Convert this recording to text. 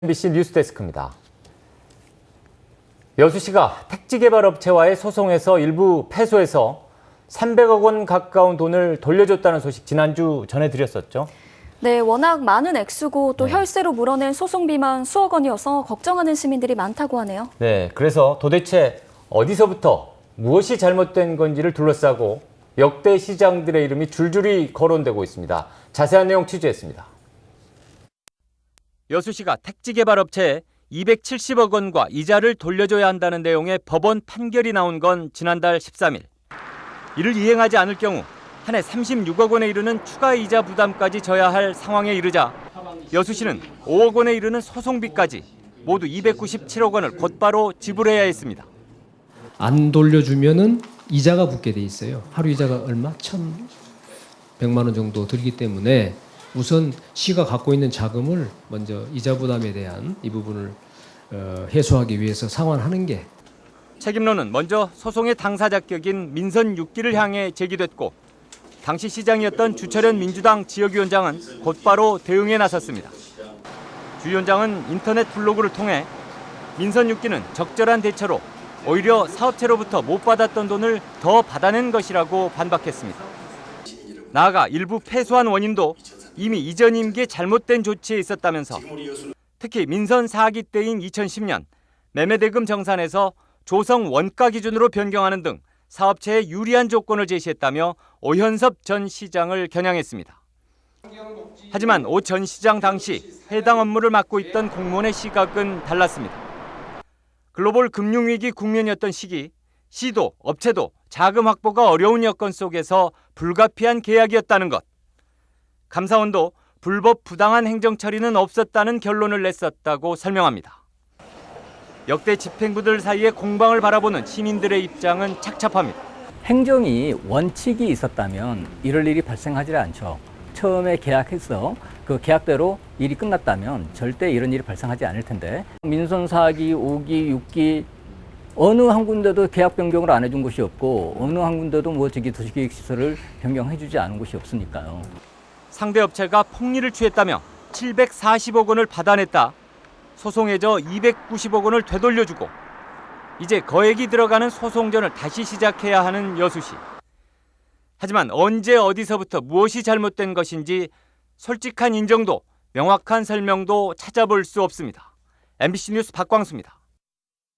MBC 뉴스데스크입니다. 여수시가 택지개발업체와의 소송에서 일부 패소해서 300억 원 가까운 돈을 돌려줬다는 소식 지난주 전해드렸었죠. 네, 워낙 많은 액수고 또 혈세로 물어낸 소송비만 수억 원이어서 걱정하는 시민들이 많다고 하네요. 네, 그래서 도대체 어디서부터 무엇이 잘못된 건지를 둘러싸고 역대 시장들의 이름이 줄줄이 거론되고 있습니다. 자세한 내용 취재했습니다. 여수시가 택지개발업체에 270억 원과 이자를 돌려줘야 한다는 내용의 법원 판결이 나온 건 지난달 13일. 이를 이행하지 않을 경우 한 해 36억 원에 이르는 추가 이자 부담까지 져야 할 상황에 이르자 여수시는 5억 원에 이르는 소송비까지 모두 297억 원을 곧바로 지불해야 했습니다. 안 돌려주면은 이자가 붙게 돼 있어요. 하루 이자가 얼마? 1,100만 원 정도 들기 때문에 우선 시가 갖고 있는 자금을 먼저 이자 부담에 대한 이 부분을 해소하기 위해서 상환하는 게. 책임론은 먼저 소송의 당사자격인 민선 6기를 향해 제기됐고 당시 시장이었던 주철현 민주당 지역위원장은 곧바로 대응에 나섰습니다. 주 위원장은 인터넷 블로그를 통해 민선 6기는 적절한 대처로 오히려 사업체로부터 못 받았던 돈을 더 받아낸 것이라고 반박했습니다. 나아가 일부 패소한 원인도 이미 이전 임기에 잘못된 조치에 있었다면서 특히 민선 4기 때인 2010년 매매대금 정산에서 조성 원가 기준으로 변경하는 등 사업체에 유리한 조건을 제시했다며 오현섭 전 시장을 겨냥했습니다. 하지만 오 전 시장 당시 해당 업무를 맡고 있던 공무원의 시각은 달랐습니다. 글로벌 금융위기 국면이었던 시기, 시도, 업체도 자금 확보가 어려운 여건 속에서 불가피한 계약이었다는 것. 감사원도 불법 부당한 행정 처리는 없었다는 결론을 냈었다고 설명합니다. 역대 집행부들 사이의 공방을 바라보는 시민들의 입장은 착잡합니다. 행정이 원칙이 있었다면 이럴 일이 발생하지 않죠. 처음에 계약해서 그 계약대로 일이 끝났다면 절대 이런 일이 발생하지 않을 텐데 민선 4기, 5기, 6기 어느 한 군데도 계약 변경을 안 해준 곳이 없고 어느 한 군데도 도시계획시설을 변경해주지 않은 곳이 없으니까요. 상대 업체가 폭리를 취했다며 740억 원을 받아냈다. 소송해져 290억 원을 되돌려주고 이제 거액이 들어가는 소송전을 다시 시작해야 하는 여수시. 하지만 언제 어디서부터 무엇이 잘못된 것인지 솔직한 인정도 명확한 설명도 찾아볼 수 없습니다. MBC 뉴스 박광수입니다.